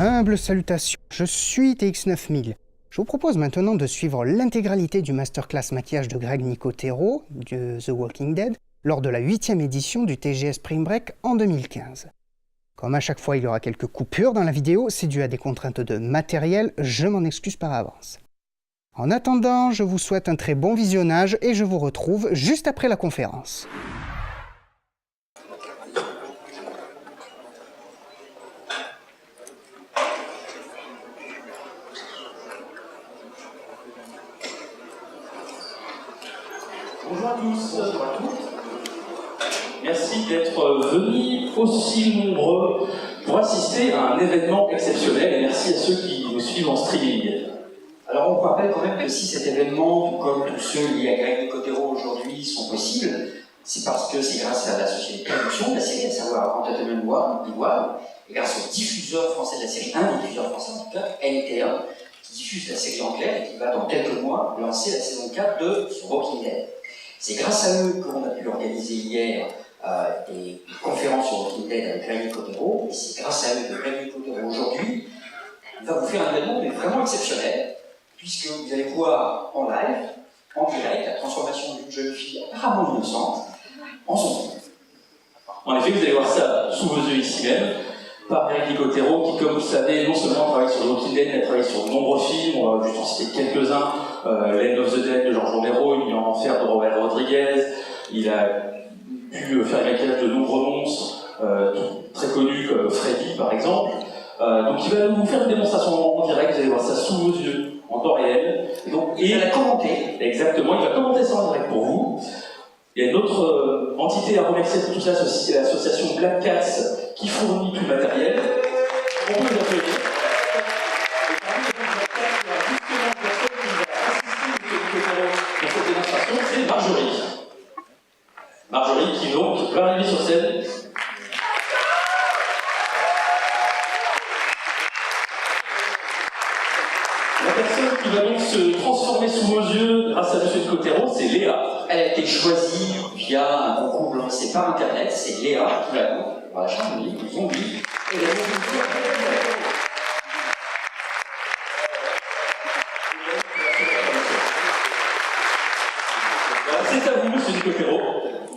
Humble salutations, je suis TX9000. Je vous propose maintenant de suivre l'intégralité du Masterclass maquillage de Greg Nicotero, de The Walking Dead, lors de la 8e édition du TGS Springbreak en 2015. Comme à chaque fois il y aura quelques coupures dans la vidéo, c'est dû à des contraintes de matériel, je m'en excuse par avance. En attendant, je vous souhaite un très bon visionnage et je vous retrouve juste après la conférence. Bonjour à tous, bonjour à toutes. Merci d'être venus aussi nombreux pour assister à un événement exceptionnel et merci à ceux qui nous suivent en streaming. Alors on vous rappelle quand même que si cet événement, comme tous ceux liés à Greg Nicotero aujourd'hui, sont possibles, c'est parce que c'est grâce à la société de production de la série, à savoir Entertainment One, et grâce au diffuseur français de la série, un diffuseur français en tout cas, NTA, qui diffuse la série en clair et qui va dans quelques mois lancer la saison 4 de Walking Dead. C'est grâce à eux qu'on a pu organiser hier des conférences sur Walking Dead avec Greg Nicotero, et c'est grâce à eux que Greg Nicotero aujourd'hui va vous faire un événement mais vraiment exceptionnel, puisque vous allez voir en live, en direct, la transformation d'une jeune fille apparemment innocente en son. En effet, vous allez voir ça sous vos yeux ici même, par Greg Nicotero, qui, comme vous le savez, non seulement travaille sur The Walking Dead, mais a travaillé sur de nombreux films, on va juste en citer quelques-uns, Land of the Dead de George Romero, Il y a en enfer de Robert Rodriguez, il a pu faire le maquillage de nombreux monstres, très connus comme Freddy par exemple. Donc il va nous faire une démonstration en direct, vous allez voir ça sous vos yeux, en temps réel. Et il va la commenter. Exactement, il va commenter ça en direct pour vous. Il y a une autre entité à remercier de tout ça, c'est l'association Black Cats qui fournit tout le matériel. On peut les applaudir. Et parmi les Black Cats, il y a justement une personne qui va assister dans cette démonstration, c'est Marjorie. Marjorie qui donc va arriver sur scène. La personne qui va donc se transformer sous vos yeux grâce à M. Nicotero, c'est Léa. Elle a été choisie via un concours lancé par internet, c'est Léa qui va donc, voilà, changer de zombie, et la c'est à vous, M. Nicotero.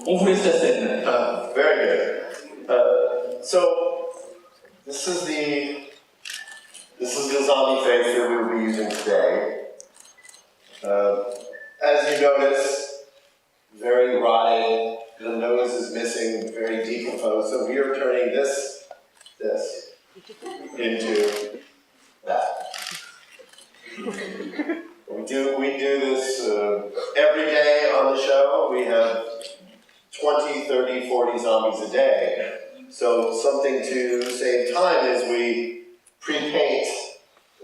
On vous laisse la scène. Very good. So this is the zombie face that we will be using today. As you notice, very rotted, the nose is missing, very decomposed. So we are turning this into that. We do this every day on the show. We have 20, 30, 40 zombies a day. So something to save time is we pre-paint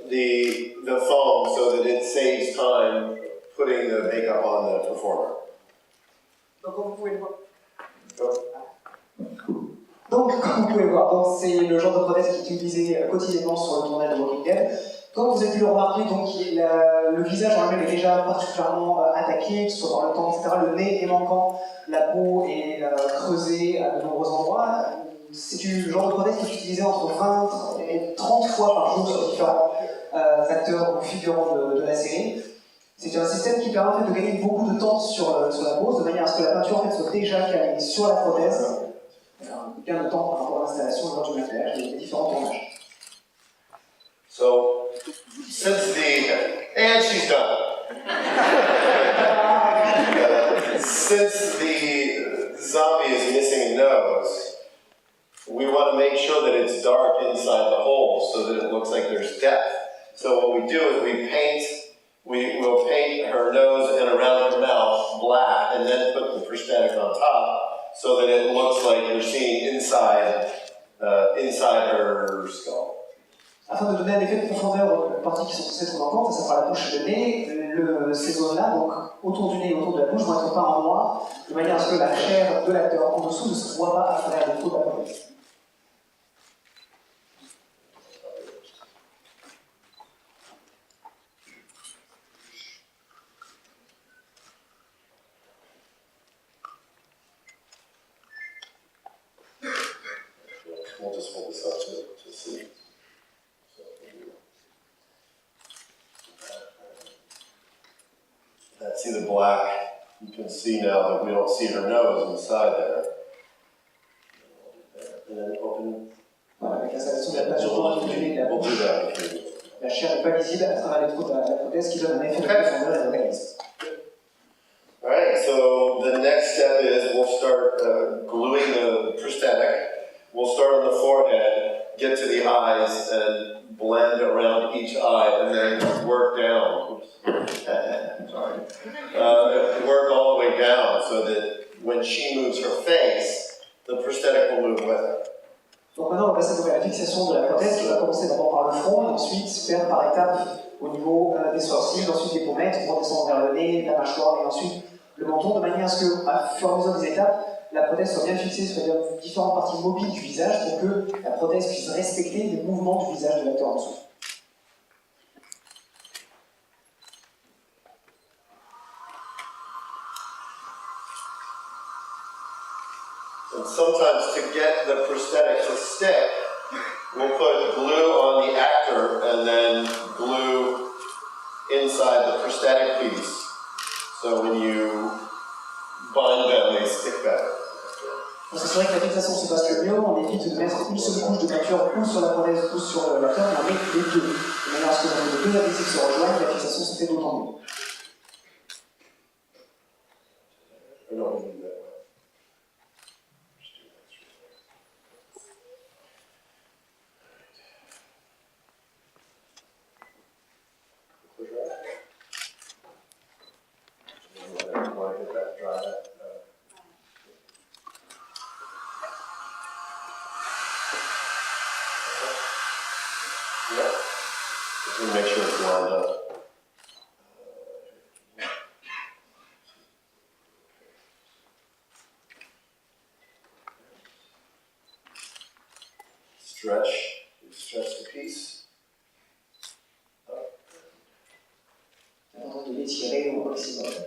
the foam so that it saves time putting the makeup on the performer. Donc, comme vous pouvez voir, c'est le genre de prothèse qui est utilisé quotidiennement sur le tournage de Walking Dead. Comme vous avez pu le remarquer, donc, le visage en lui-même est déjà particulièrement attaqué, que ce soit par le temps, etc. Le nez est manquant, la peau est creusée à de nombreux endroits. C'est le genre de prothèse qui est utilisé entre 20 et 30 fois par jour sur différents acteurs ou figurants de la série. C'est un système qui permet en fait, de gagner beaucoup de temps sur la pose, de manière à ce que la peinture en fait, soit déjà calée sur la prothèse. Gain de temps par rapport à l'installation lors du maquillage et des différents tournages. So, and she's done. Since the zombie is missing a nose, we want to make sure that it's dark inside the hole so that it looks like there's depth. So what we do is we will paint her nose and around her mouth black and then put the prosthetic on top so that it looks like you're seeing inside her skull. Afin de donner un effet de profondeur aux parties qui sont censées être manquantes, ça sera la bouche et le nez, ces zones-là, donc autour du nez et autour de la bouche, vont être peints en noir, de manière à ce que la chair de l'acteur en dessous ne se voit pas à travers le trou de la prothèse. We'll just hold this up to see. So. black. You can see now that we don't see her nose inside there. And then open. Voilà, avec l'installation de la page de We'll do that if you. la chair n'est pas visible à travers les trous de la prothèse qui donne un effet de profondeur et de réalisme. Alright, so the next step is we'll start gluing the prosthetic. We'll start on the forehead, get to the eyes, and blend around each eye, and then work down. Sorry. Work all the way down so that when she moves her face, the prosthetic will move with her. Donc maintenant, on va passer à la fixation de la prothèse qui va commencer d'abord par le front et ensuite faire par étapes au niveau des sourcils, ensuite des pommettes, pour descendre vers le nez, la mâchoire et ensuite le menton, de manière à ce que, à fur et à mesure des étapes, la prothèse soit bien fixée sur les différentes parties mobiles du visage pour que la prothèse puisse respecter les mouvements du visage de l'acteur en dessous. And sometimes to get the prosthetic to stick, we'll put glue on the actor and then glue inside the prosthetic piece. So when you bind them, they stick better. Donc c'est vrai que la fixation se passe le mieux, on évite de mettre une seule couche de peinture ou sur la prothèse ou sur l'acteur, mais on met les deux. De manière à ce que quand les deux adhésifs se rejoignent, la fixation se fait d'autant mieux. Make sure it's lined up. Stretch the piece.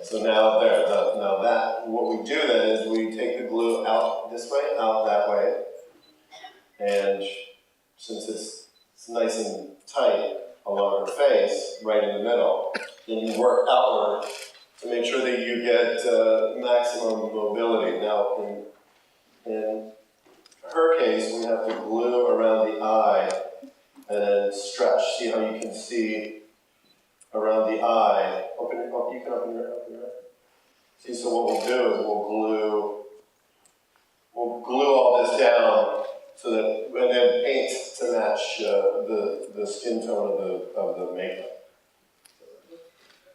So now there, now that, what we do then is we take the glue out this way, out that way, and since it's nice and tight along her face, right in the middle, then you work outward to make sure that you get maximum mobility. Now, in her case, we have to glue around the eye and then stretch. See how you can see around the eye. You can open your eye. See, so what we'll do is we'll glue all this down so that, and then paint to match the skin tone of the makeup.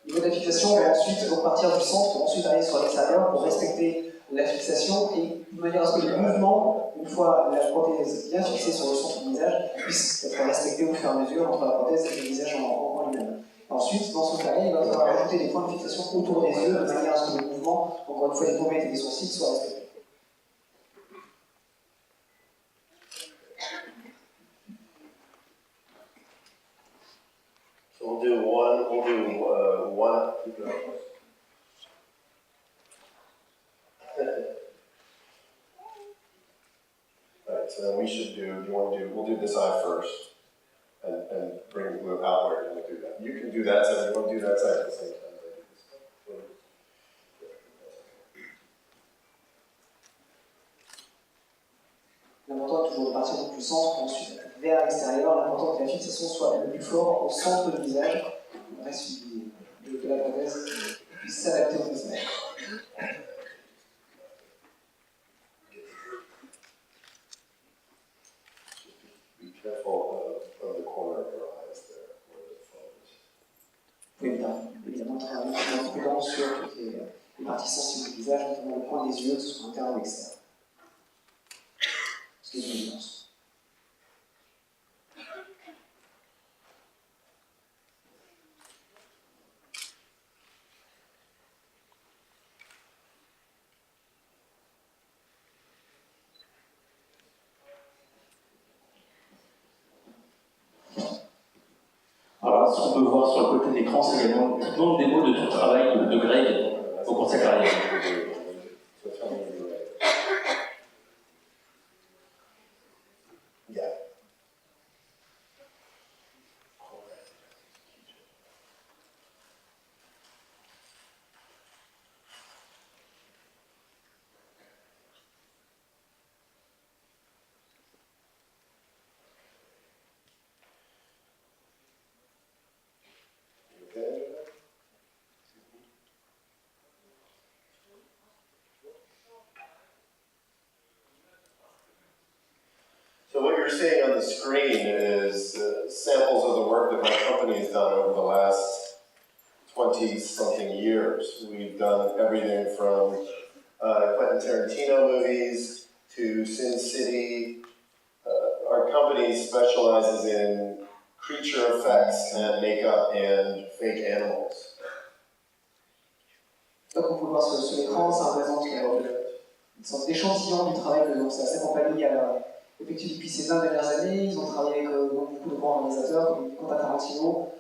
Au niveau de la fixation, on va ensuite partir du centre pour ensuite aller sur l'extérieur pour respecter la fixation et de manière à ce que les mouvements, une fois la prothèse bien fixée sur le centre du visage, puissent être respectés au fur et à mesure entre la prothèse et le visage en lui-même. Ensuite, dans ce cas-là, il va falloir ajouter des points de fixation autour des yeux de manière à ce que le mouvement, encore une fois des pommettes et des sourcils, soient respectés. So we'll do one. Alright, so then we'll do this eye first and bring the glue outward and we'll do that. You can do that side, you want to do that side at the same time. L'important est toujours de partir du centre, ensuite vers l'extérieur. L'important est que la fixation soit le plus fort au centre du visage. Le reste de la prothèse puisse s'adapter au visage. Be careful of the corner of your eyes there, where it flows. Vous pouvez évidemment travailler en prudence sur toutes les parties sensibles du visage, notamment le coin des yeux, que ce soit interne ou externe. Ce qui est une évidence. Alors, ce qu'on peut voir sur le côté de l'écran, c'est également une longue démo de tout le travail de Greg au cours de sa carrière. what you're seeing on the screen is samples of the work that my company has done over the last 20-something years. We've done everything from Quentin Tarantino movies to Sin City. Our company specializes in creature effects and makeup and fake animals. Donc on peut voir sur l'écran, ça représente une sorte d'échantillon du travail que cette compagnie a effectué depuis ces 20 dernières années. Ils ont travaillé avec beaucoup de grands réalisateurs comme Quentin Tarantino.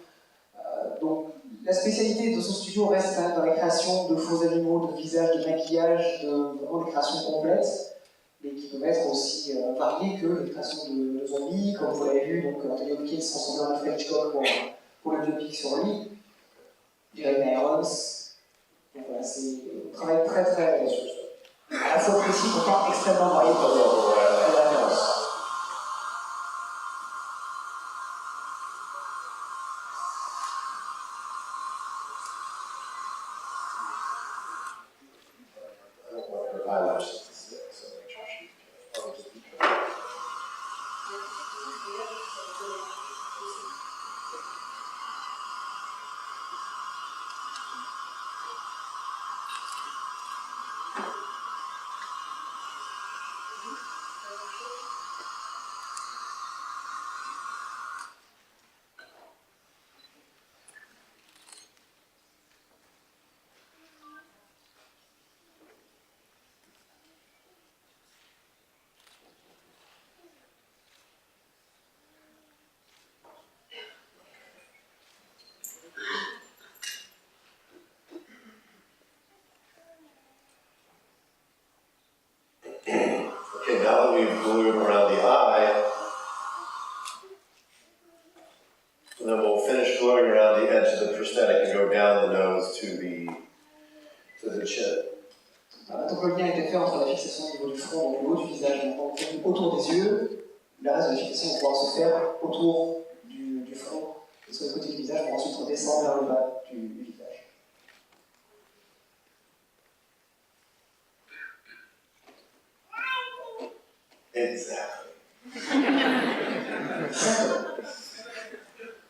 Donc la spécialité de ce studio reste quand même dans la création de faux animaux, de visages, de maquillage, vraiment des créations complètes, mais qui peuvent être aussi variées que les créations de zombies, comme vous l'avez vu, donc Anthony Hopkins transformé en French Cock pour le biopic sur lui, Jeremy Irons. Donc voilà, c'est un travail très très à la fois précis, pourtant extrêmement varié pour la référence. Okay, now that we've glued around the eye, then we'll finish gluing around the edge of the prosthetic and go down the nose to the chin. Donc le lien a été fait entre la fixation au niveau du front, donc le haut du visage, donc autour des yeux. Le reste de la fixation va pouvoir se faire autour du front et sur le côté du visage pour ensuite redescendre vers le bas du visage. Exactly.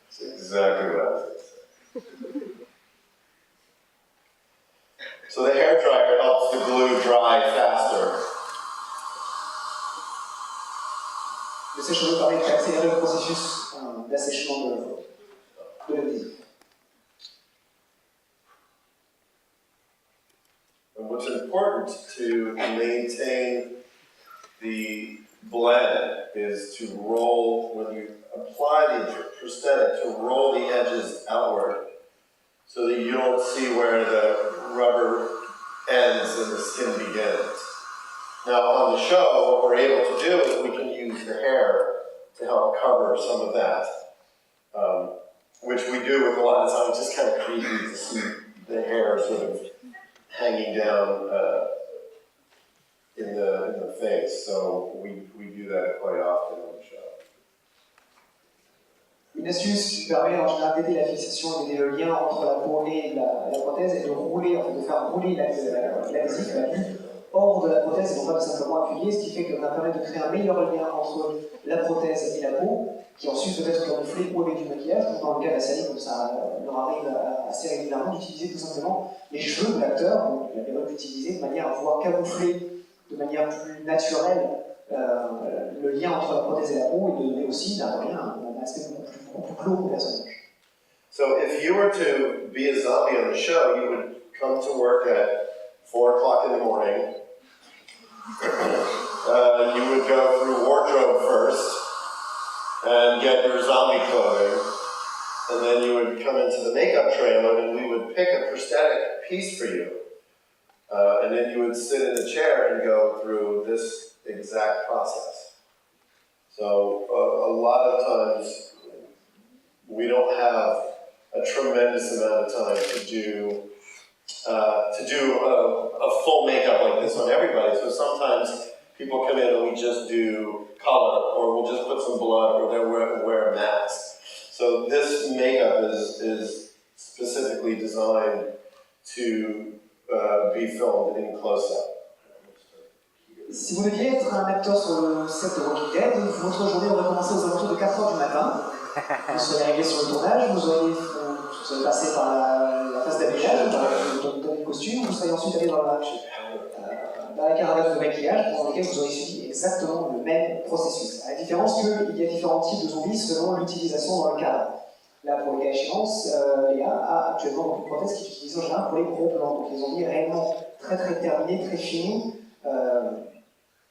That's exactly what I was going to say. So the hair dryer helps the glue dry faster. Le sèche-cheveux permet d'accélérer le processus d'assèchement de l'adhésif. And what's important to maintain the blend is to roll, when you apply the prosthetic, to roll the edges outward so that you don't see where the rubber ends and the skin begins. Now on the show, what we're able to do is we can use the hair to help cover some of that, which we do with a lot of times. It's just kind of creepy to see the hair sort of hanging down in the face, so we do that quite often on the show. Une astuce qui permet en général d'aider la fixation, d'aider le lien entre la peau et la prothèse, est de rouler, en fait, de faire rouler l'adhésif, la bulle, hors de la prothèse et non pas de simplement appuyer, ce qui fait que ça permet de créer un meilleur lien entre la prothèse et la peau, qui ensuite peut être camouflé ou avec du maquillage, comme dans le cas de la série, comme ça leur arrive assez régulièrement d'utiliser tout simplement les cheveux de l'acteur, donc il a bien d'utiliser de manière à pouvoir camoufler de manière plus naturelle le lien entre la prothèse et la peau et de donner aussi un aspect beaucoup plus clos au personnage. So if you were to be a zombie on the show, you would come to work at 4 o'clock in the morning. You would go through wardrobe first and get your zombie clothing, and then you would come into the makeup trailer and we would pick a prosthetic piece for you. And then you would sit in the chair and go through this exact process. So a lot of times we don't have a tremendous amount of time to do a full makeup like this on everybody. So sometimes people come in and we just do color, or we'll just put some blood, or they'll wear a mask. So this makeup is specifically designed to be filmed in close-up. Si vous deviez être un acteur sur le set de Walking Dead, votre journée aurait commencé aux alentours de 4h du matin. Vous seriez arrivé sur le tournage, vous auriez passé par la phase d'habillage, dans le costume, vous seriez ensuite allé dans la caravane de maquillage, pendant laquelle vous auriez suivi exactement le même processus. À la différence qu'il y a différents types de zombies selon l'utilisation dans le cadre. Là, pour les cas échéance, Léa a actuellement une prothèse qui est utilisée en général pour les gros plans, donc les zombies réellement très terminés, très finis,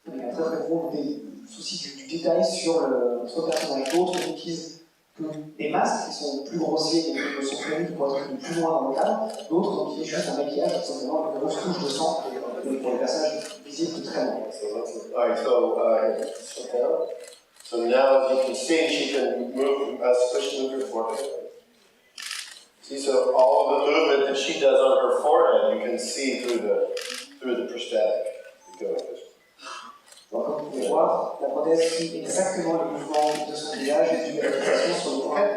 avec un très gros souci du détail sur notre personne avec l'autre. On utilise des masques qui sont plus grossiers et qui sont prévus pour être plus loin dans le cadre. D'autres, on utilise juste un maquillage, tout simplement une grosse couche de sang pour les personnages visibles de très loin. So now, as you can see, she can move, move her forehead. See, so all of the movement that she does on her forehead, you can see through the prosthetic. You go like this. Donc, comme vous pouvez voir, la prothèse suit exactement les mouvements de son visage et d'une adaptation sur le points.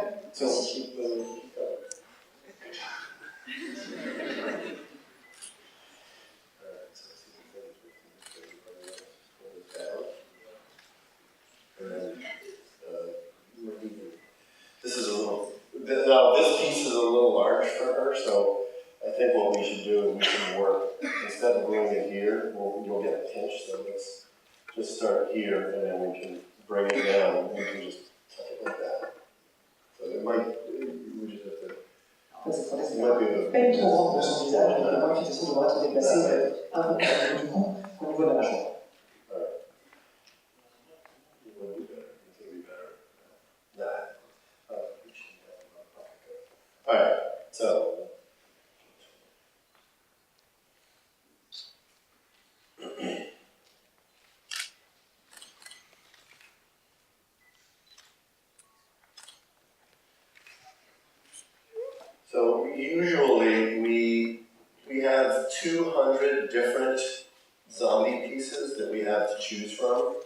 This is a little. Now this piece is a little large for her, so I think what we should do is we can work instead of doing it here. You'll get a pinch, so let's just start here, and then we can bring it down, and we can just tuck it like that. So it might. We just have to. En fait, cette prothèse n'est pas trop grande pour son visage, donc la fixation devrait être déplacée un peu plus au niveau du cou qu'au niveau de la mâchoire. Alright, so usually we have 200 different zombie pieces that we have to choose from.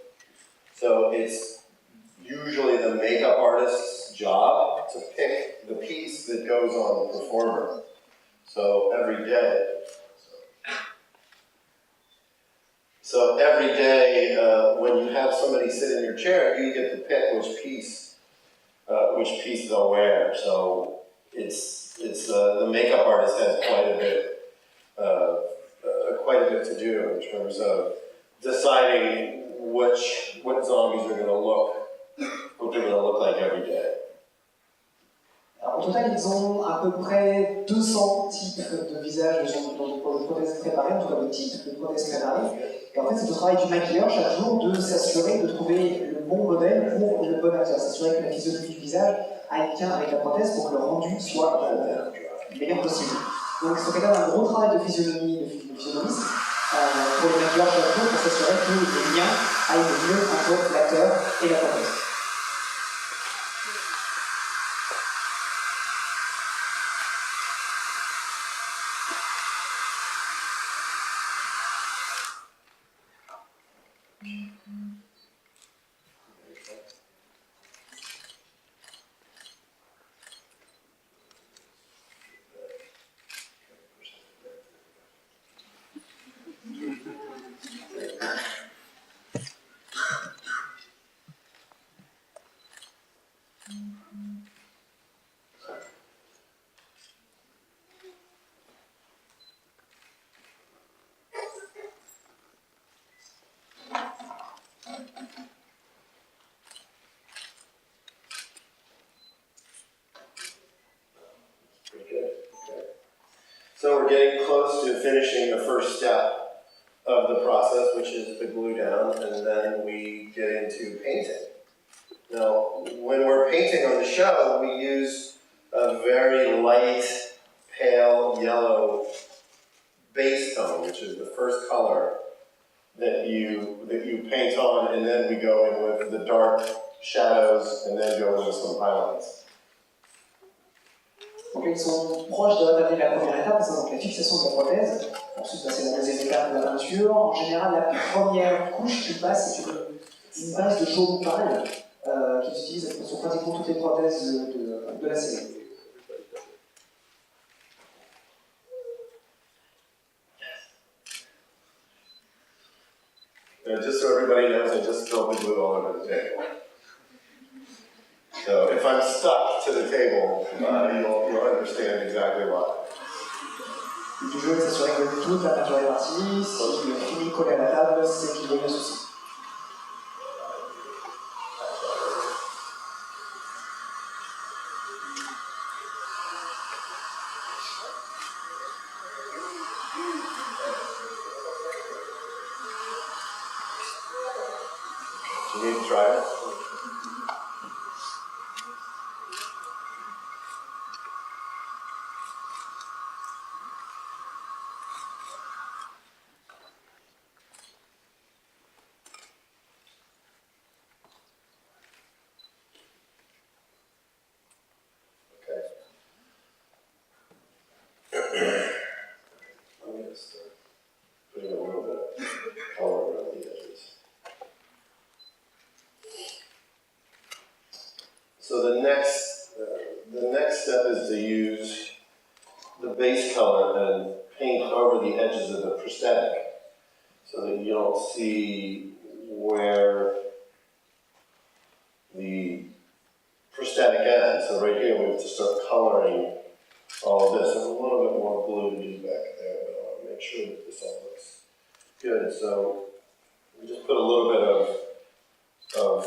So it's usually the makeup artist's job to pick the piece that goes on the performer. So every day, when you have somebody sit in your chair, you get to pick which piece they'll wear. So it's the makeup artist has quite a bit to do in terms of deciding what zombies are going to look like every day. Alors, au total, ils ont à peu près 200 types de visages de prothèses préparées, en tout cas de types de prothèses préparées. Et en fait, c'est le travail du maquilleur chaque jour de s'assurer de trouver le bon modèle pour le bon acteur, s'assurer que la physionomie du visage aille bien avec la prothèse pour que le rendu soit le meilleur possible. Donc, c'est quand même un gros travail de physionomie, de physionomiste pour le maquilleur chaque jour pour s'assurer que le lien aille le mieux entre l'acteur et la prothèse. So we're getting close to finishing the first step of the process, which is the glue down, and then we get into painting. Now, when we're painting on the show, we use a very light, pale yellow base tone, which is the first color that you paint on, and then we go in with the dark shadows, and then go in with some highlights. Donc ils sont proches d'attaquer la première étape, c'est donc la fixation de la prothèse. Ensuite, c'est la deuxième étape de la peinture. En général, la première couche qui passe, c'est une base de jaune pâle qui utilise sur pratiquement toutes les prothèses de la série. And just so everybody knows, I just spilled the glue all over the table. So if I'm stuck to the table, you'll understand exactly why. Le jeu est s'assurer que toute la peinture est partie. Si il finit collé à la table, c'est qu'il y a eu un souci. You need to try it. I'm going to start putting a little bit of color around the edges. So the next step is to use the base color and paint over the edges of the prosthetic so that you don't see where the prosthetic ends. So right here we have to start coloring all of this. There's a little bit more blue to do back there, but I want to make sure that this all looks good. So we just put a little bit of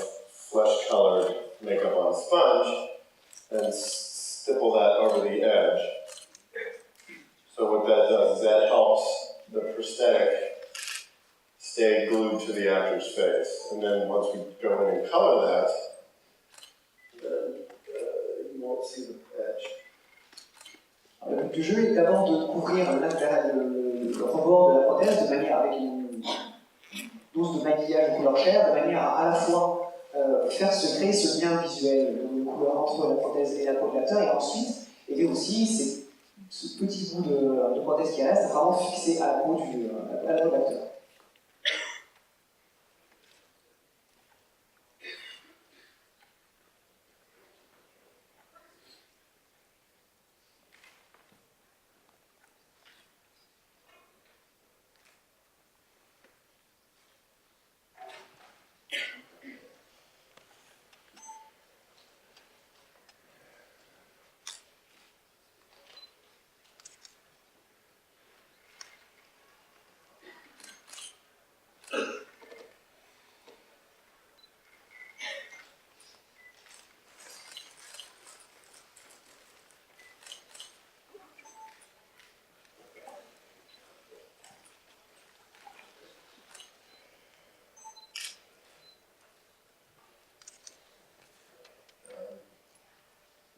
flesh-colored makeup on a sponge and stipple that over the edge. So what that does is that helps the prosthetic stay glued to the actor's face. And then once we go in and color that, then you won't see the edge. Le but du jeu est d'abord de couvrir le rebord de la prothèse de manière avec une dose de maquillage de couleur chair, de manière à la fois faire se créer ce lien visuel de couleur entre la prothèse et la peau de l'acteur, et ensuite aider aussi ce petit bout de prothèse qui reste à vraiment fixer à la peau de l'acteur.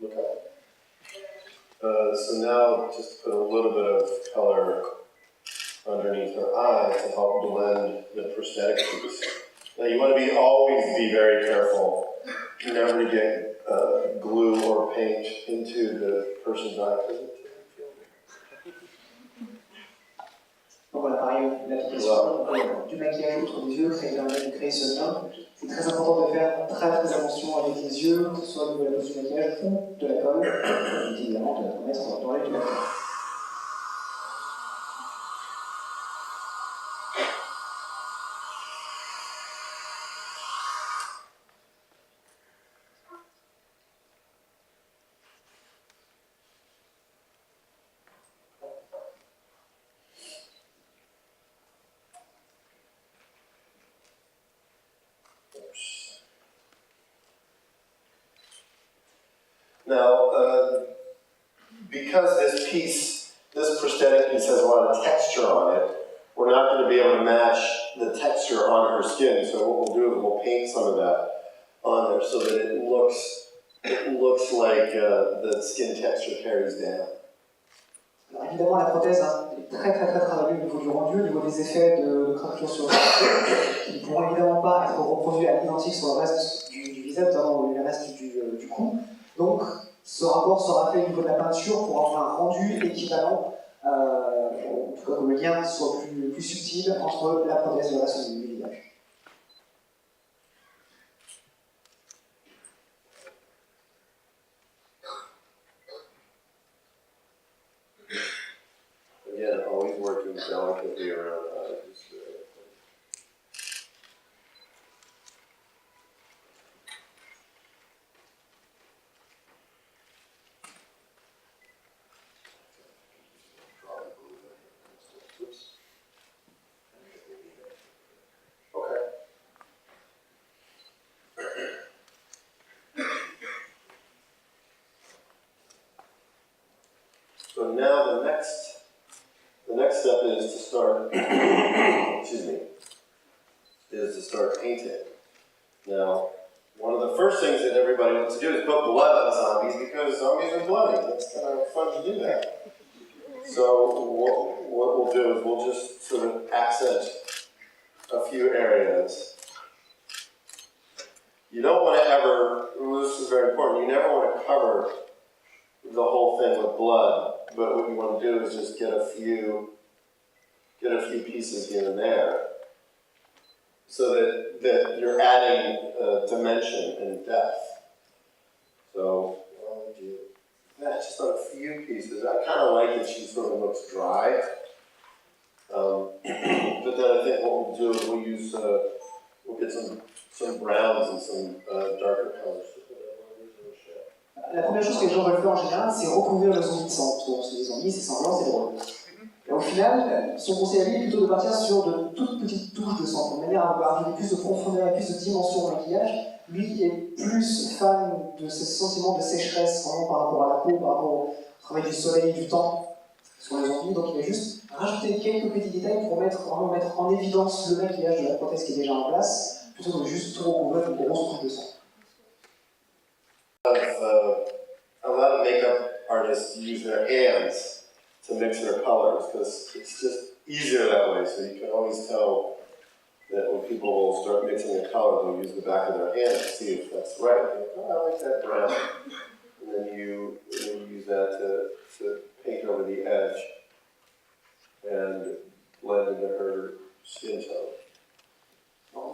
Look up. So now just put a little bit of color underneath her eye to help blend the prosthetic piece. Now you want to always be very careful never to get glue or paint into the person's eye. Donc voilà, pareil, l'application du maquillage autour des yeux permet de créer ce lien. C'est très important de faire très attention avec les yeux, que ce soit au niveau de la pose du maquillage ou de la colle, et évidemment de la remettre dans l'œil du maquillage. Now, because this prosthetic piece has a lot of texture on it, we're not going to be able to match the texture on her skin. So what we'll do is we'll paint some of that on there so that it looks like the skin texture carries down. Alors évidemment, la prothèse est très travaillée au niveau du rendu, au niveau des effets de craquelure sur le visage, qui ne pourront évidemment pas être reproduits à l'identique sur le reste du visage, notamment le reste du cou. Donc, ce rapport sera fait au niveau de la peinture pour avoir un rendu équivalent, en tout cas que le lien soit plus subtil entre la prothèse et le reste du visage. Again, always working delicately around the eyes. next step is to start, excuse me, is to start painting. Now, one of the first things that everybody wants to do is put blood on zombies because zombies are bloody. It's kind of fun to do that. So what we'll do is we'll just sort of accent a few areas. You don't want to ever, this is very important, you never want to cover the whole thing with blood, but what you want to do is just get a few pieces here and there, so that you're adding dimension and depth. So I'll do that just on a few pieces. I kind of like that she sort of looks dry, but then I think what we'll do is we'll get some browns and some darker colors. La première chose que les gens veulent faire en général, c'est recouvrir le zombie de sang. Parce que les zombies, c'est sanglant, c'est drôle. Et au final, son conseil à lui est plutôt de partir sur de toutes petites touches de sang, de manière à avoir plus de profondeur et plus de dimension au maquillage. Lui est plus fan de ce sentiment de sécheresse, vraiment par rapport à la peau, par rapport au travail du soleil, du temps sur les zombies. Donc il va juste rajouter quelques petits détails pour vraiment mettre en évidence le maquillage de la prothèse qui est déjà en place, plutôt que de juste tout recouvrir d'une grosse couche de sang. A lot of makeup artists use their hands to mix their colors because it's just easier that way. So you can always tell that when people will start mixing a color, they'll use the back of their hand to see if that's right. Like, oh, I like that brown. And then you use that to paint over the edge and blend into her skin tone.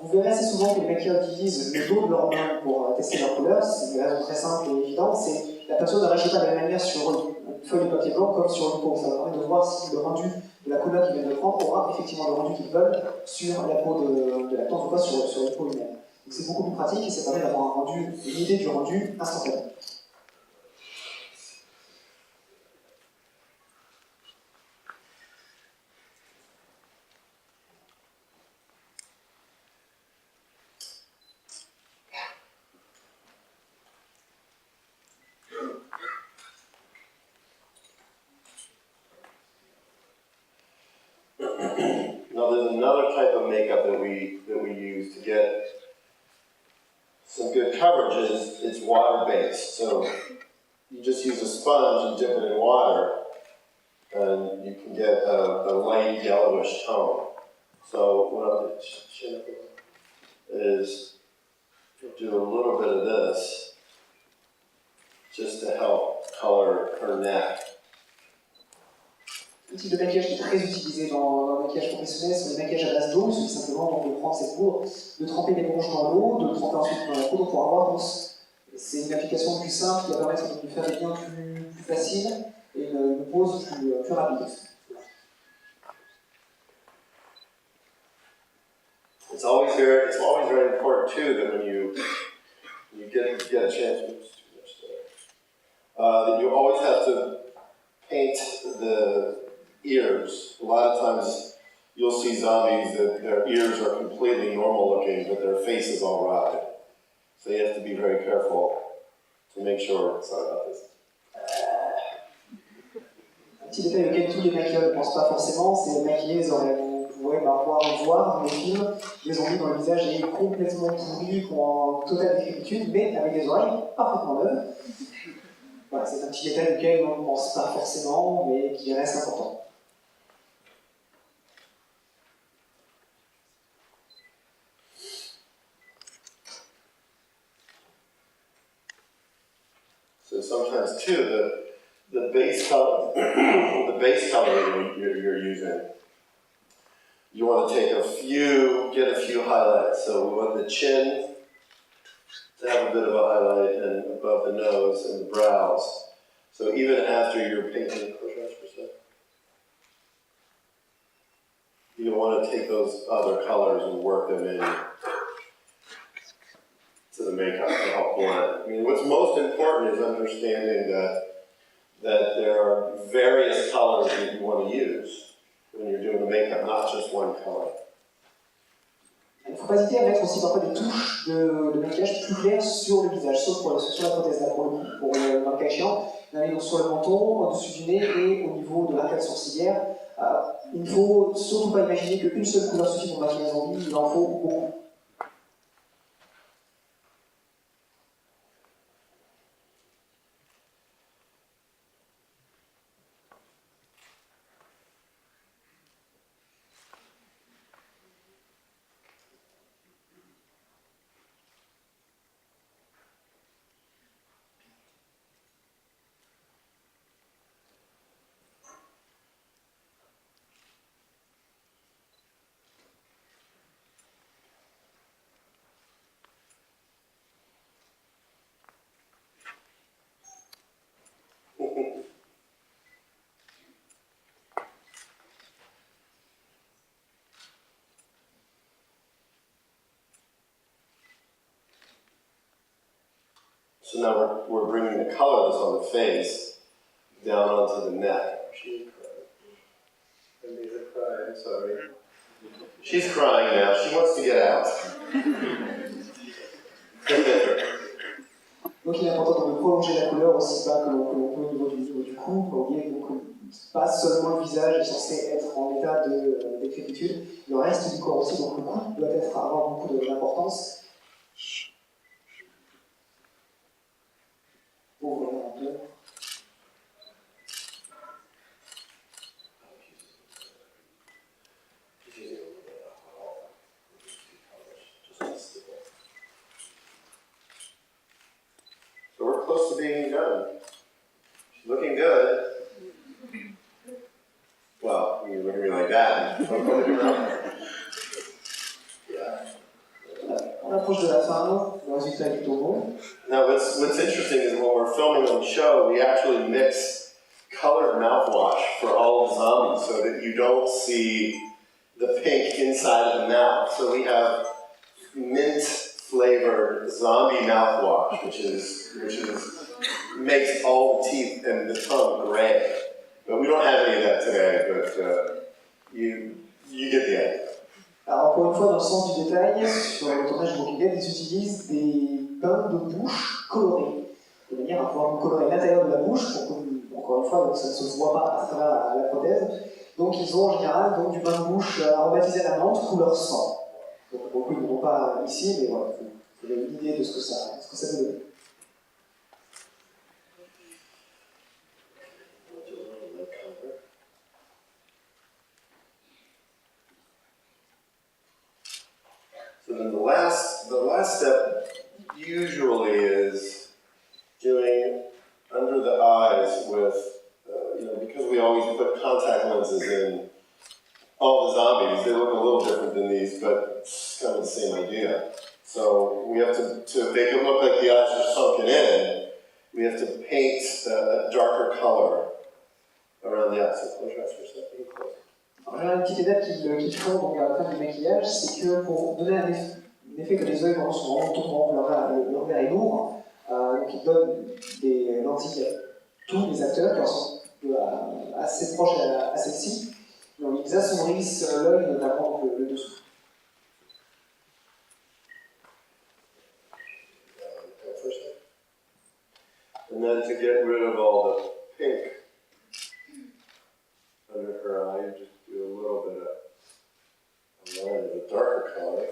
Vous verrez assez souvent que les maquilleurs utilisent le dos de leur main pour tester leur couleur. C'est une raison très simple et évidente, c'est la personne ne réagit pas de la même manière sur une feuille de papier blanc comme sur une peau. Ça permet de voir si le rendu de la couleur qu'ils viennent de prendre aura effectivement le rendu qu'ils veulent sur la peau de la plante ou pas sur une peau humaine. Donc c'est beaucoup plus pratique et ça permet d'avoir un rendu, une idée du rendu instantané. Now there's another type of makeup that we use to get some good coverage. It's water-based. So you just use a sponge and dip it in water, and you can get a light yellowish tone. So what I'll do is do a little bit of this just to help color her neck. Le type de maquillage qui est très utilisé dans le maquillage professionnel, c'est le maquillage à base d'eau. Il suffit simplement de prendre cette poudre, de tremper l'éponge dans l'eau, de le tremper ensuite dans la poudre pour avoir mousse. C'est une application plus simple qui va permettre de faire des liens plus faciles et une pose plus rapide. It's always very important too that when you get a chance, that you always have to paint the ears. A lot of times you'll see zombies that their ears are completely normal looking, but their face is all rotted. So you have to be very careful to make sure. Sorry about this. Un petit détail auquel tous les maquilleurs ne pensent pas forcément, c'est maquiller les oreilles. Vous pourrez parfois voir dans les films des zombies dont le visage est complètement pourri, qui ont en totale décrépitude, mais avec des oreilles parfaitement neuves. Voilà, c'est un petit détail auquel on ne pense pas forcément, mais qui reste important. So sometimes too, the base color, you're using, you want to get a few highlights. So we want the chin to have a bit of a highlight, and above the nose and the brows. So even after you're painting, you want to take those other colors and work them in to the makeup to help blend. I mean, what's most important is understanding that there are various colors that you want to use when you're doing the makeup, not just one color. Il ne faut pas hésiter à mettre aussi parfois des touches de maquillage plus claires sur le visage, sauf sur la prothèse là, pour le maquillage chiant. On a mis donc sur le menton, au-dessus du nez et au niveau de l'arcade sourcilière. Il ne faut surtout pas imaginer qu'une seule couleur suffit pour maquiller un zombie, il en faut beaucoup. So now we're bringing the color that's on the face down onto the neck. She's crying. Amazing crying, sorry. She's crying now. She wants to get out. Donc il est important de prolonger la couleur aussi bas que l'on peut au niveau du cou. Donc pas seulement le visage est censé être en état de décrépitude, le reste du corps aussi, donc le cou doit avoir beaucoup d'importance. Pour voir un peu. So we're close to being done. She's looking good. Well, you look at me like that. Yeah. On approche de la fin, le résultat est plutôt bon. Now, what's interesting is when we're filming on the show, we actually mix colored mouthwash for all of the zombies so that you don't see the pink inside of the mouth. So we have mint flavored zombie mouthwash, which makes all the teeth and the tongue gray. But we don't have any of that today, but you get the idea. Alors encore une fois, dans le sens du détail, sur le tournage de Walking Dead, ils utilisent des bains de bouche colorés, de manière à pouvoir colorer l'intérieur de la bouche, pour que, encore une fois, donc ça ne se voit pas à travers la prothèse. Donc ils ont en général donc, du bain de bouche aromatisé à la menthe, couleur sang. Donc beaucoup ils ne vont pas ici, mais voilà, vous avez une idée de ce que ça peut donner. So then the last step usually is doing under the eyes with, because we always put contact lenses in all the zombies, they look a little different than these, but it's kind of the same idea. So we have to make it look like the eyes are sunken in, we have to paint a darker color around the eyes. So close your eyes for a second. Alors, une petite étape qu'ils font donc, à la fin du maquillage, c'est que pour donner un effet que les yeux sont vraiment tournants, leur verre est lourd, donc ils donnent des lentilles à tous les acteurs qui en sont assez proches à celle-ci. Donc ils assombrissent l'œil, notamment le dessous. And then to get rid of all the pink under her eye, you just do a little bit of a line of a darker color.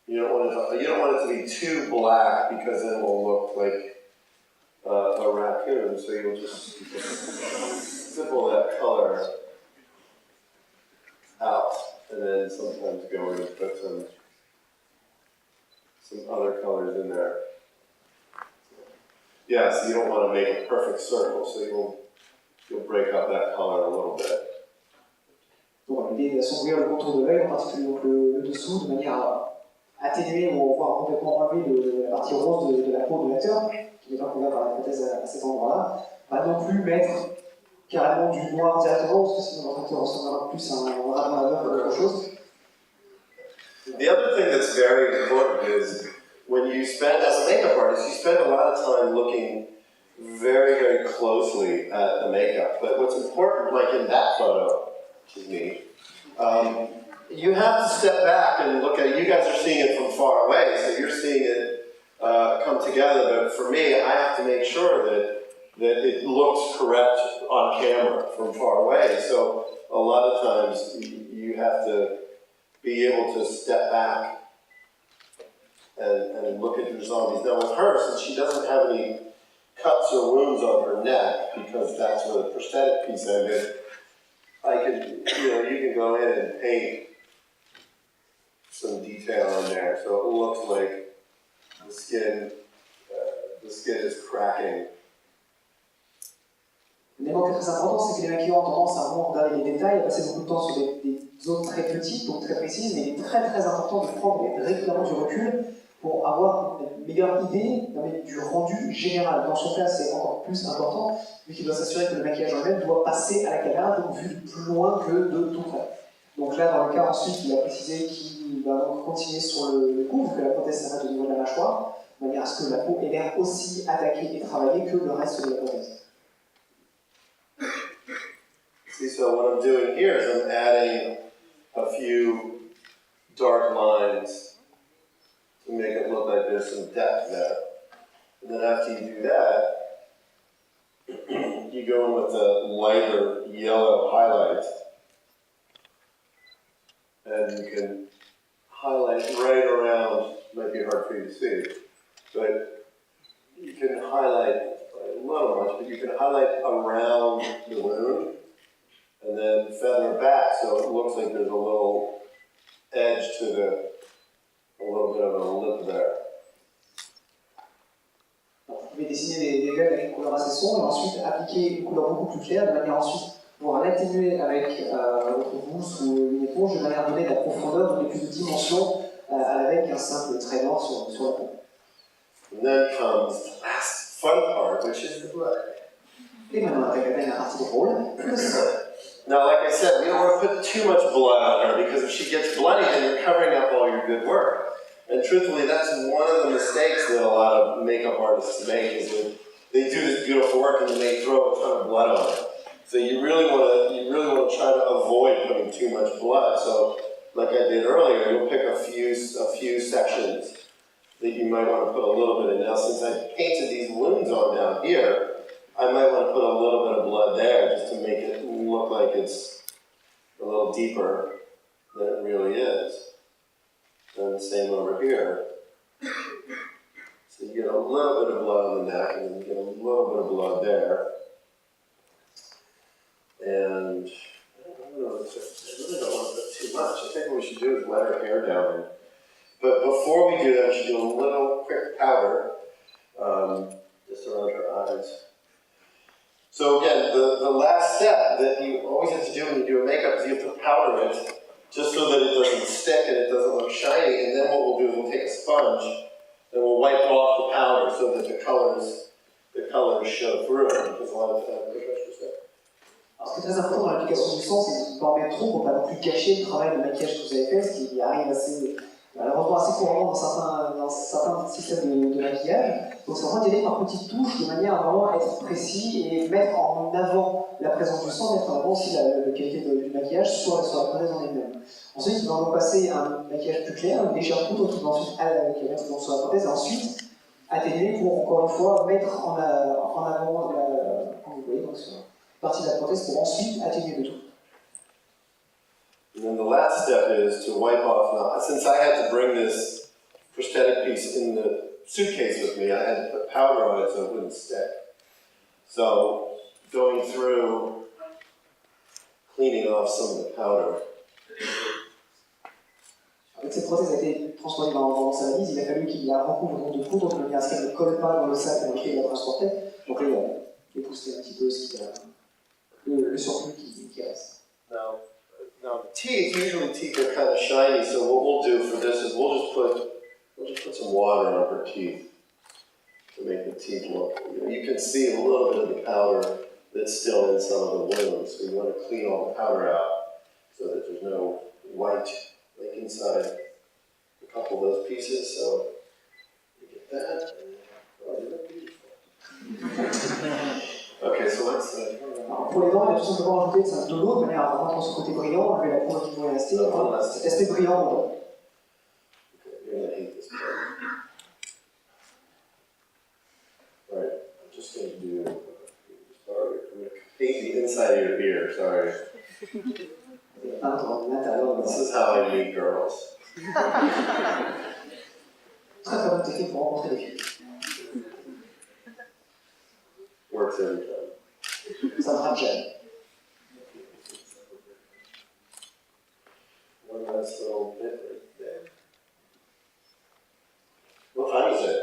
You don't want it to be too black because then it will look like a raccoon. So you'll just stipple that color out, and then sometimes go in and put some other colors in there. Yeah, so you don't want to make a perfect circle, so you'll break up that color a little bit. Donc l'idée est d'assombrir le contour de l'œil, en particulier donc, le dessous, de manière à atténuer ou voire complètement enlever la partie rose de la peau de l'acteur, qui n'est pas couvert par la prothèse à cet endroit-là. Pas non plus mettre carrément du noir directement, parce que sinon l'acteur ressemblera plus à un radin laveur que autre chose. The other thing that's very important is when you spend, as a makeup artist, you spend a lot of time looking very, very closely at the makeup. But what's important, like in that photo, which is me, you have to step back and look at it. You guys are seeing it from far away, so you're seeing it come together, but for me, I have to make sure that it looks correct on camera from far away. So a lot of times you have to be able to step back and look at your zombies. Now with her, since she doesn't have any cuts or wounds on her neck, because that's where the prosthetic piece ended, I could, you can go in and paint some detail on there, so it looks like the skin is cracking. L'élément qui est très important, c'est que les maquilleurs ont tendance à vraiment regarder les détails, à passer beaucoup de temps sur des zones très petites, donc très précises, mais il est très très important de prendre régulièrement du recul pour avoir une meilleure idée du rendu général. Dans son cas, c'est encore plus important, vu qu'il doit s'assurer que le maquillage en lui-même doit passer à la caméra, donc vu de plus loin que de tout près. Donc là, dans le cas ensuite, il a précisé qu'il va donc continuer sur le cou, vu que la prothèse s'arrête au niveau de la mâchoire, de manière à ce que la peau ait l'air aussi attaquée et travaillée que le reste de la prothèse. See, so what I'm doing here is I'm adding a few dark lines to make it look like there's some depth there. And then after you do that, you go in with the lighter yellow highlight. And you can highlight right around, might be hard for you to see, but you can highlight, not much, but you can highlight around the wound and then feather it back so it looks like there's a little edge to a little bit of a lip there. Donc, vous pouvez dessiner des veines avec une couleur assez sombre et ensuite appliquer une couleur beaucoup plus claire de manière ensuite pouvoir l'atténuer avec votre mousse ou une éponge de manière à donner de la profondeur, donner plus de dimension avec un simple trait noir sur la peau. And then comes the last fun part, which is the blood. Et maintenant, on attaque la partie drôle, le sang. Now, like I said, we don't want to put too much blood on her because if she gets bloody, then you're covering up all your good work. And truthfully, that's one of the mistakes that a lot of makeup artists make is that they do this beautiful work and then they throw a ton of blood on it. So you really want to try to avoid putting too much blood. So, like I did earlier, you'll pick a few sections that you might want to put a little bit in. Now, since I painted these wounds on down here, I might want to put a little bit of blood there just to make it look like it's a little deeper than it really is. And the same over here. So you get a little bit of blood on the neck and then you get a little bit of blood there. And I really don't want to put too much. I think what we should do is let her hair down. But before we do that, we should do a little quick powder just around her eyes. So again, the last step that you always have to do when you do a makeup is you have to powder it just so that it doesn't stick and it doesn't look shiny. And then what we'll do is we'll take a sponge and we'll wipe off the powder so that the colors show through. Because a lot of times, Alors, ce qui est très important dans l'application du sang, c'est de ne pas en mettre trop pour ne pas non plus gâcher le travail de maquillage que vous avez fait, ce qui arrive malheureusement assez couramment dans certains systèmes de maquillage. Donc c'est vraiment d'y aller par petites touches de manière à vraiment être précis et mettre en avant la présence du sang, mettre en avant aussi la qualité du maquillage sur la prothèse en elle-même. Ensuite, nous allons passer à un maquillage plus clair, une légère poudre qui va ensuite mettre sur la prothèse et ensuite atténuer pour encore une fois mettre en avant comme vous voyez, donc sur la partie de la prothèse pour ensuite atténuer le tout. And then the last step is to wipe off. Now, since I had to bring this prosthetic piece in the suitcase with me, I had to put powder on it so it wouldn't stick. So, going through, cleaning off some of the powder. Avec cette prothèse a été transportée dans sa valise, il a fallu qu'il la recouvre de poudre de manière à ce qu'elle ne colle pas dans le sac dans lequel il la transportait. Donc là, il a poussé un petit peu le surplus qui reste. Now the teeth, usually teeth are kind of shiny, so what we'll do for this is we'll just put some water on her teeth to make the teeth look. You can see a little bit of the powder that's still in some of the wounds, so you want to clean all the powder out so that there's no white like inside a couple of those pieces. So you get that. Oh, you look beautiful. Okay, so let's. Pour les dents, il a tout simplement rajouté de l'eau de manière à rendre ce côté brillant, enlever la poudre qui pourrait rester, cet aspect brillant. sorry. This is how I meet girls. Très très bonne technique pour rencontrer des filles. Works every time. Ça ne rate jamais. One last little bit right there. What time is it?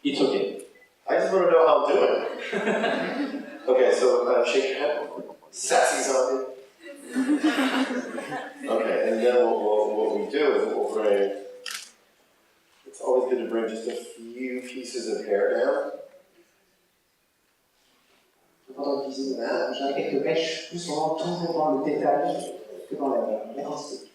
It's okay. I just want to know how I'm doing. Okay, so shake your head. Sassy zombie. Okay, and then what we do is we'll bring, it's always good to bring just a few pieces of hair down. Pendant d'utiliser j'ai quelques mèches, plus souvent toujours dans le détail que dans la quantité.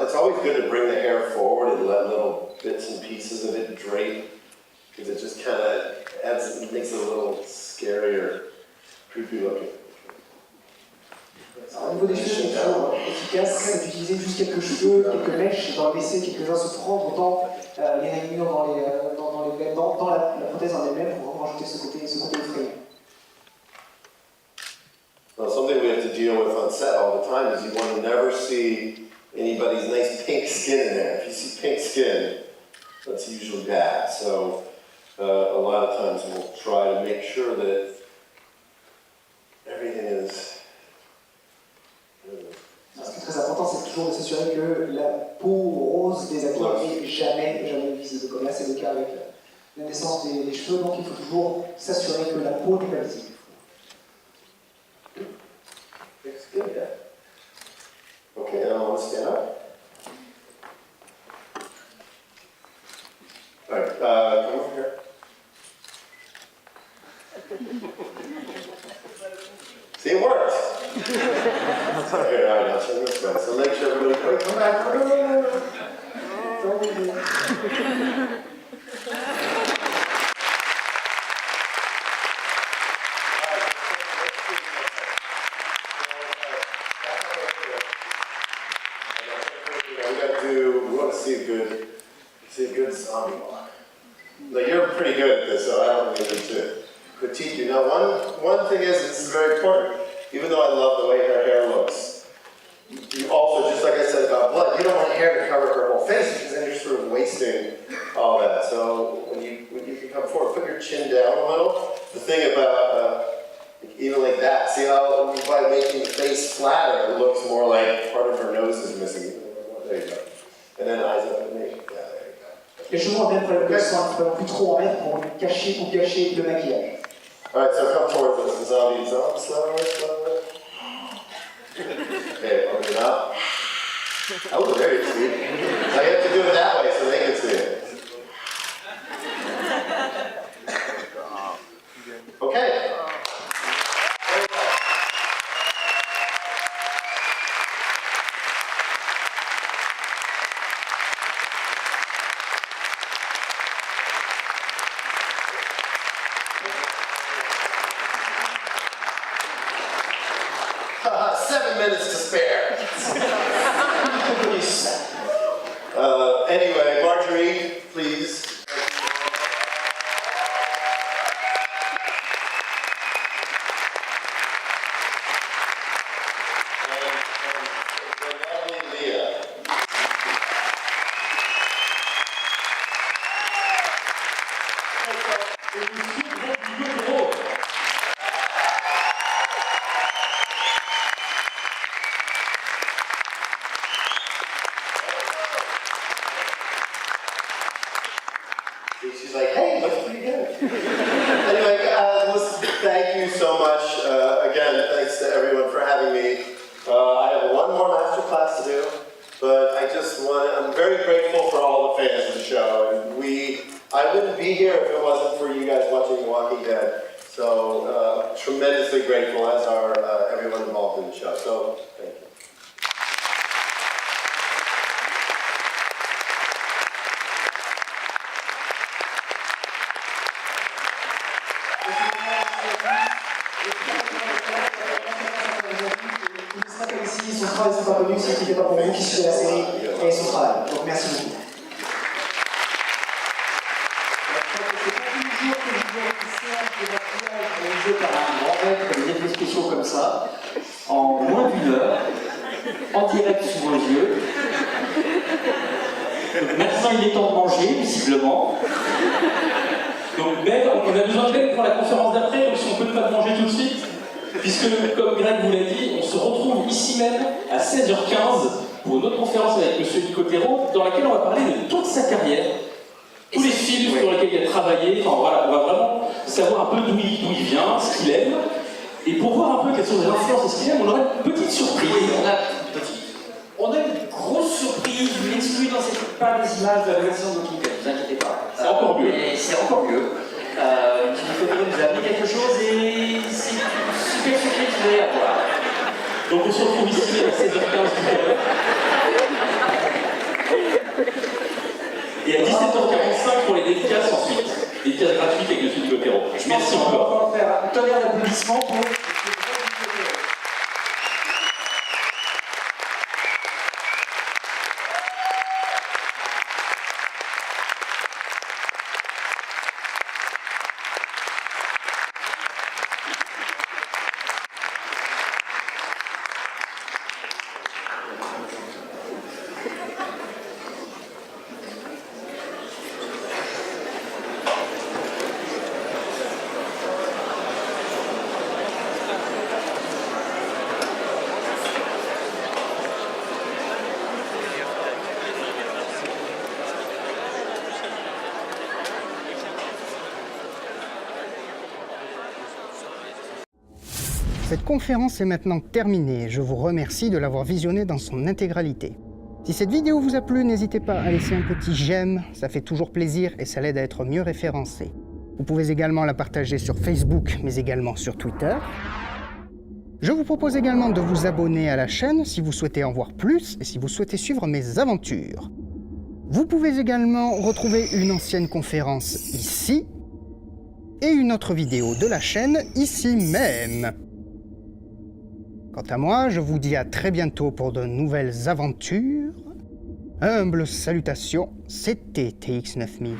It's always good to bring the hair forward and let little bits and pieces of it drape, because it just kind of makes it a little scarier, creepy looking. Au niveau des cheveux, c'est toujours efficace, c'est d'utiliser juste quelques cheveux, quelques mèches, d'en laisser quelques-uns se prendre, autant les rainures dans la prothèse en elle-même pour vraiment rajouter ce côté effrayant. Well, something we have to deal with on set all the time is you want to never see anybody's nice pink skin in there. If you see pink skin, that's usually bad. So a lot of times we'll try to make sure that everything is... Ce qui est très important, c'est toujours de s'assurer que la peau rose des acteurs n'est jamais visible. Comme là, c'est le cas avec la naissance des cheveux, donc il faut toujours s'assurer que la peau n'est pas visible. Okay, now I want to stand up. All right, come over here. See, it worked. Here, all right, now turn this way. So make sure everybody, wait, come back. We want to see a good zombie walk. Now you're pretty good at this, so I don't really need to critique you. Now one thing is, this is very important, even though I love the way her hair looks, you also, just like I said about blood, you don't want hair to cover her whole face because then you're sort of wasting all that. So when you can come forward, put your chin down a little. The thing about even like that, see how by making the face flatter, it looks more like part of her nose is missing. There you go. And then eyes up at me. Yeah, there you go. Les cheveux ont même problème que ce soit plus trop en mettre pour cacher le maquillage. Alright, so come towards us. Zombies up. Slower. Okay, open it up. Oh, there you see. Now you have to do it that way so they can see it. Okay. Very well. Minutes to spare. Anyway, Marjorie, please. And the lovely Leah. She's like, hey, looks pretty good. Anyway, listen, thank you so much. Again, thanks to everyone for having me. I have one more masterclass to do, but I'm very grateful for all the fans of the show. And I wouldn't be here if it wasn't for you guys watching The Walking Dead. So travail sont inconnus si ce n'était pas pour vous qui suivez la série et son travail. Donc merci beaucoup. Réalisé par un grand maître des effets spéciaux comme ça, en moins d'1 heure, en direct sous vos yeux. Maintenant, il est temps de manger, visiblement. Donc Ben, on a besoin de Ben pour la conférence d'après, donc si on peut pas te manger tout de suite, puisque comme Greg vous l'a dit, on se retrouve ici même à 16h15 pour une autre conférence avec M. Nicotero, dans laquelle on va parler de toute sa carrière, tous les films sur lesquels il a travaillé, enfin voilà, on va vraiment savoir un peu d'où il vient, ce qu'il aime, et pour voir un peu quelles sont les influences de ce qu'il aime, on aura une petite surprise. Oui, on a une grosse surprise, une exclue dans cette pas des images de la version de Walking Dead, ne vous inquiétez pas. C'est encore mieux. C'est encore mieux. Nicotero nous a amené quelque chose et c'est une super surprise, vous allez la voir. Donc on se retrouve ici à 16h15 tout à l'heure. Et à 17h45 pour les dédicaces ensuite. Dédicaces gratuites avec M. Nicotero. Merci encore. On va faire un tonnerre d'applaudissements pour... Cette conférence est maintenant terminée. Je vous remercie de l'avoir visionnée dans son intégralité. Si cette vidéo vous a plu, n'hésitez pas à laisser un petit j'aime, ça fait toujours plaisir et ça l'aide à être mieux référencé. Vous pouvez également la partager sur Facebook, mais également sur Twitter. Je vous propose également de vous abonner à la chaîne si vous souhaitez en voir plus et si vous souhaitez suivre mes aventures. Vous pouvez également retrouver une ancienne conférence ici et une autre vidéo de la chaîne ici même. Quant à moi, je vous dis à très bientôt pour de nouvelles aventures. Humble salutations, c'était TX9000.